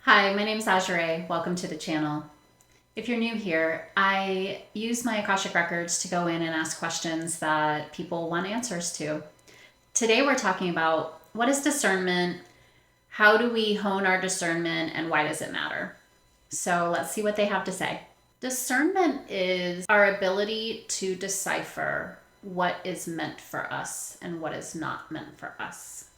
Hi, my name is Azure. Welcome to the channel. If you're new here, I use my Akashic Records to go in and ask questions that people want answers to. Today we're talking about what is discernment, how do we hone our discernment, and why does it matter? So let's see what they have to say. Discernment is our ability to decipher what is meant for us and what is not meant for us.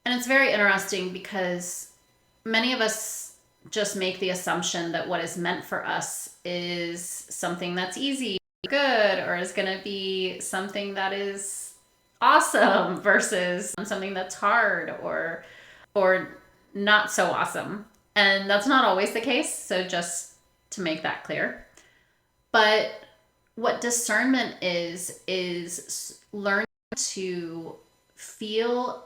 And it's very interesting because many of us just make the assumption that what is meant for us is something that's easy, good, or is going to be something that is awesome versus something that's hard or not so awesome. And that's not always the case, so just to make that clear. But what discernment is learning to feel.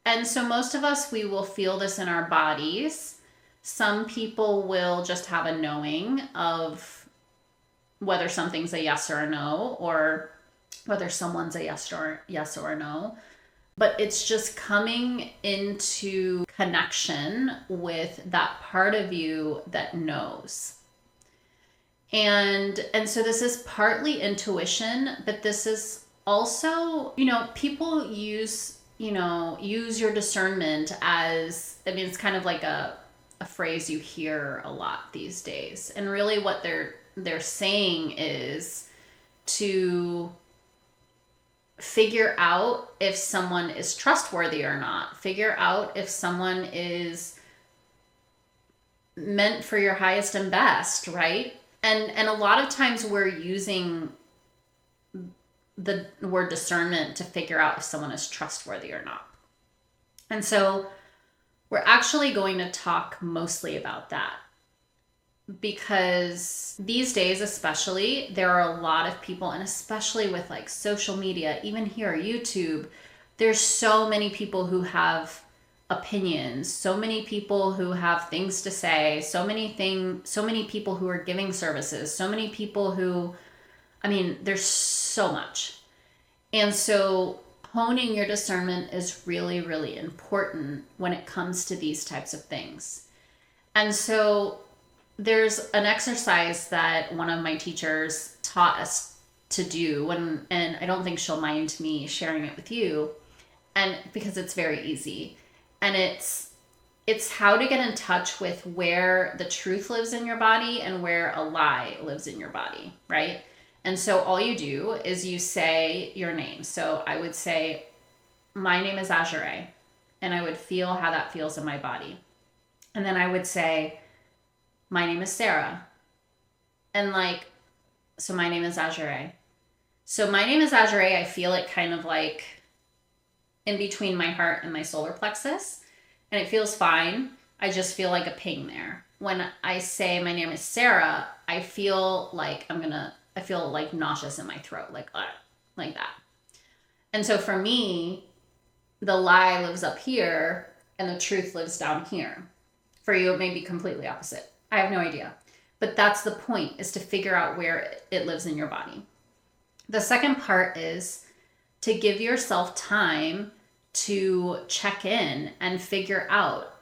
And so most of us, we will feel this in our bodies. Some people will just have a knowing of whether something's a yes or a no, or whether someone's a yes or a no. But it's just coming into connection with that part of you that knows. And so this is partly intuition, but this is also, people use your discernment as, it's kind of like a phrase you hear a lot these days. And really what they're saying is to figure out if someone is trustworthy or not. Figure out if someone is meant for your highest and best, right? And a lot of times we're using the word discernment to figure out if someone is trustworthy or not. And so we're actually going to talk mostly about that because these days especially, there are a lot of people, and especially with like social media, even here, YouTube, there's so many people who have opinions, so many people who have things to say, so many people who are giving services, so many people who, there's so much. And so honing your discernment is really, really important when it comes to these types of things. And so there's an exercise that one of my teachers taught us to do, and I don't think she'll mind me sharing it with you, and because it's very easy. And it's how to get in touch with where the truth lives in your body and where a lie lives in your body, right? And so all you do is you say your name. So I would say, my name is Azure, and I would feel how that feels in my body. And then I would say, my name is Sarah. And so my name is Azure. So my name is Azure, I feel it kind of like in between my heart and my solar plexus. And it feels fine. I just feel like a ping there. When I say my name is Sarah, I feel like I feel like nauseous in my throat, like that. And so for me, the lie lives up here and the truth lives down here. For you, it may be completely opposite. I have no idea. But that's the point, is to figure out where it lives in your body. The second part is to give yourself time to check in and figure out,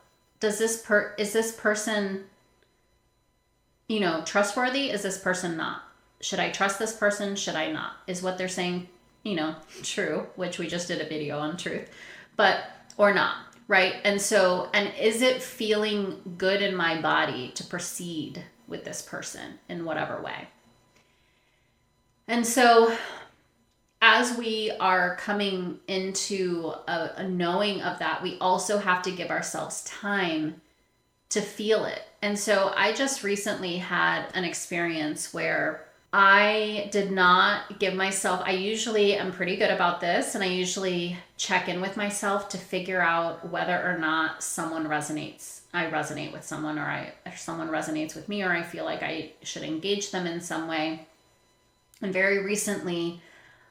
is this person, trustworthy? Is this person not? Should I trust this person? Should I not? Is what they're saying, true, which we just did a video on truth, or not, right? And is it feeling good in my body to proceed with this person in whatever way? And so as we are coming into a knowing of that, we also have to give ourselves time to feel it. And so I just recently had an experience where I did not give myself, I usually am pretty good about this, and I usually check in with myself to figure out whether or not I resonate with someone, or someone resonates with me, or I feel like I should engage them in some way. And very recently,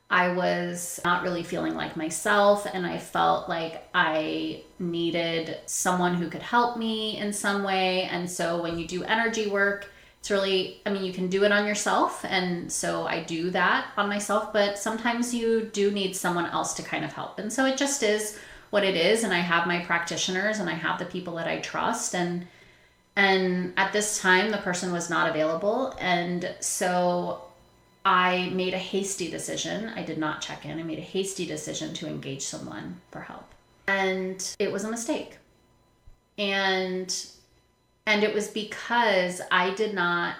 I was not really feeling like myself, and I felt like I needed someone who could help me in some way. And so when you do energy work, it's really, you can do it on yourself. And so I do that on myself, but sometimes you do need someone else to kind of help. And so it just is what it is, and I have my practitioners and I have the people that I trust, and at this time the person was not available, and so I made a hasty decision. I did not check in. I made a hasty decision to engage someone for help. And it was a mistake. And it was because I did not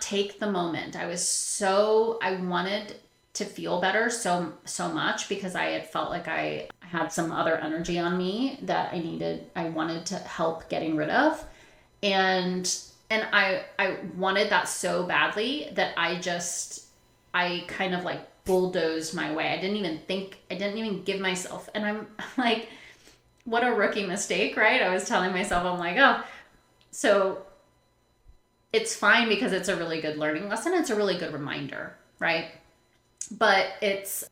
take the moment. I wanted to feel better so much, because I had felt like I had some other energy on me that I wanted to help getting rid of. And I wanted that so badly that I kind of like bulldozed my way. I didn't even give myself, and I'm like, what a rookie mistake, right? I was telling myself, I'm like, oh, so it's fine because it's a really good learning lesson. It's a really good reminder, right? But it's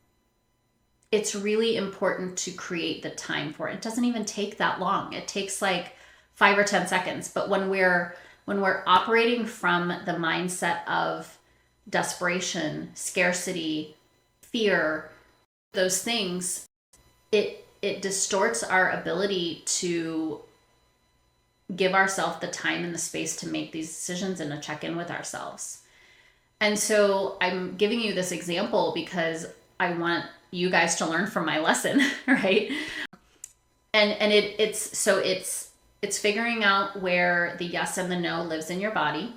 really important to create the time for it. It doesn't even take that long. It takes like 5 or 10 seconds. But when we're operating from the mindset of desperation, scarcity, fear, those things, it distorts our ability to give ourselves the time and the space to make these decisions and to check in with ourselves. And so I'm giving you this example because I want you guys to learn from my lesson, right? And it's figuring out where the yes and the no lives in your body.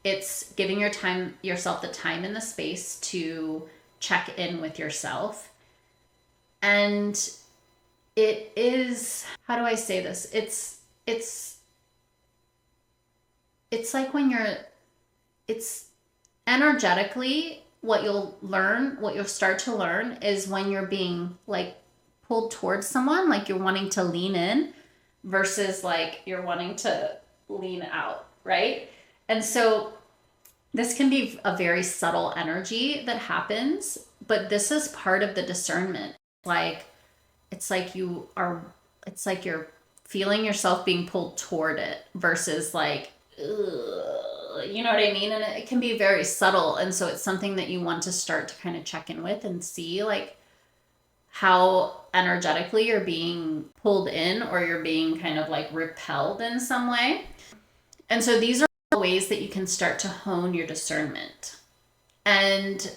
It's giving yourself the time and the space to check in with yourself. And it is, how do I say this? It's like it's energetically, what you'll start to learn is when you're being like pulled towards someone, like you're wanting to lean in versus like you're wanting to lean out, right? And so this can be a very subtle energy that happens, but this is part of the discernment. It's like you're feeling yourself being pulled toward it versus like, ugh, you know what I mean? And it can be very subtle. And so it's something that you want to start to kind of check in with and see like how energetically you're being pulled in or you're being kind of like repelled in some way. And so these are ways that you can start to hone your discernment. And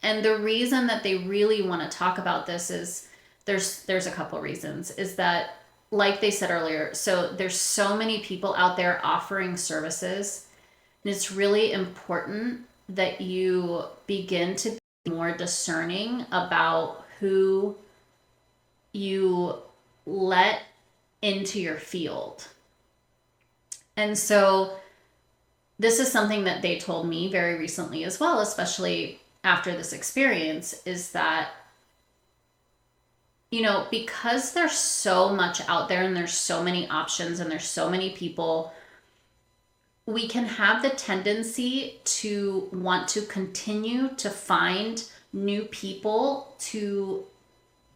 the reason that they really want to talk about this is there's a couple reasons. Is that, like they said earlier, so there's so many people out there offering services, and it's really important that you begin to be more discerning about who you let into your field. And so this is something that they told me very recently as well, especially after this experience, is that, you know, because there's so much out there and there's so many options and there's so many people, we can have the tendency to want to continue to find new people to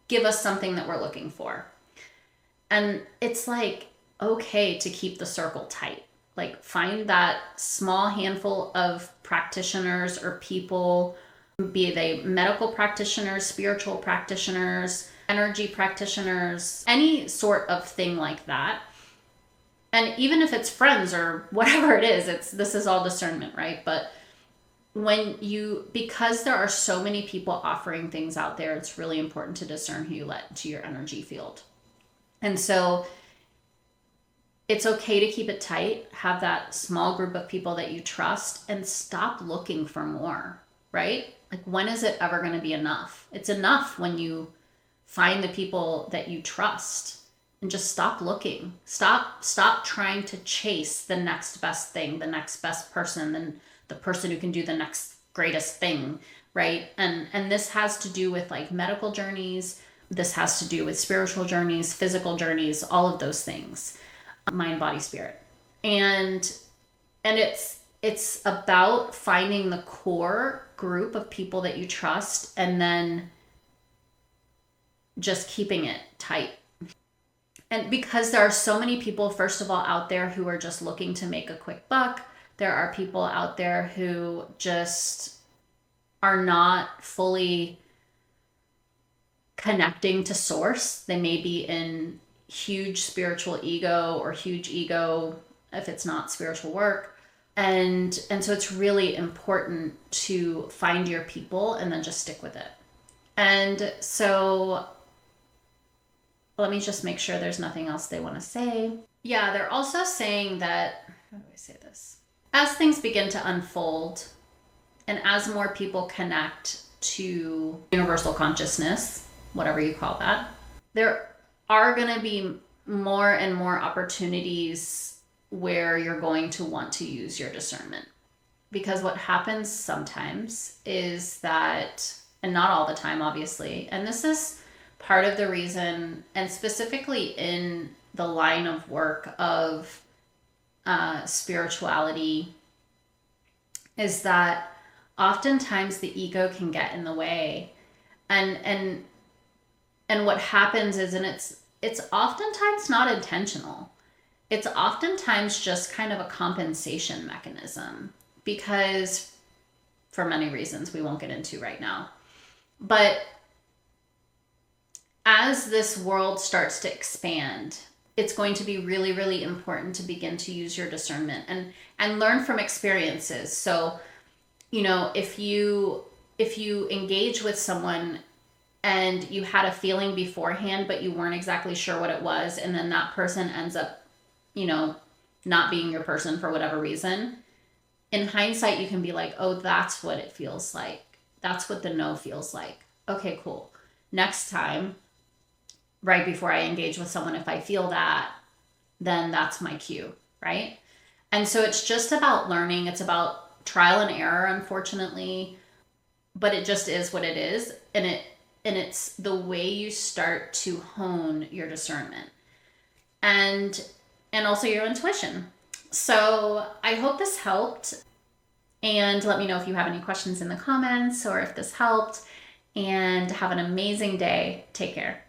give us something that we're looking for. And it's like, okay to keep the circle tight. Like find that small handful of practitioners or people, be they medical practitioners, spiritual practitioners, energy practitioners, any sort of thing like that. And even if it's friends or whatever it is, this is all discernment, right? But because there are so many people offering things out there, it's really important to discern who you let into your energy field. And so it's okay to keep it tight, have that small group of people that you trust, and stop looking for more, right? Like, when is it ever going to be enough? It's enough when you find the people that you trust, and just stop looking. Stop trying to chase the next best thing, the next best person, and the person who can do the next greatest thing, right? And this has to do with like medical journeys. This has to do with spiritual journeys, physical journeys, all of those things. Mind, body, spirit. And it's about finding the core group of people that you trust and then just keeping it tight. And because there are so many people, first of all, out there who are just looking to make a quick buck, there are people out there who just are not fully connecting to source. They may be in huge spiritual ego or huge ego if it's not spiritual work. And so it's really important to find your people and then just stick with it. And so let me just make sure there's nothing else they want to say. Yeah, they're also saying that, how do I say this? As things begin to unfold and as more people connect to universal consciousness, whatever you call that, there are going to be more and more opportunities where you're going to want to use your discernment. Because what happens sometimes is that, and not all the time, obviously, and this is part of the reason, and specifically in the line of work of spirituality, is that oftentimes the ego can get in the way. And what happens is, and it's oftentimes not intentional. It's oftentimes just kind of a compensation mechanism, because for many reasons we won't get into right now. But as this world starts to expand, it's going to be really, really important to begin to use your discernment and learn from experiences. So, you know, if you engage with someone and you had a feeling beforehand, but you weren't exactly sure what it was, and then that person ends up, you know, not being your person for whatever reason, in hindsight, you can be like, oh, that's what it feels like. That's what the no feels like. Okay, cool. Next time, right before I engage with someone, if I feel that, then that's my cue, right? And so it's just about learning. It's about trial and error, unfortunately, but it just is what it is. And it's the way you start to hone your discernment and also your intuition. So I hope this helped, and let me know if you have any questions in the comments or if this helped, and have an amazing day. Take care.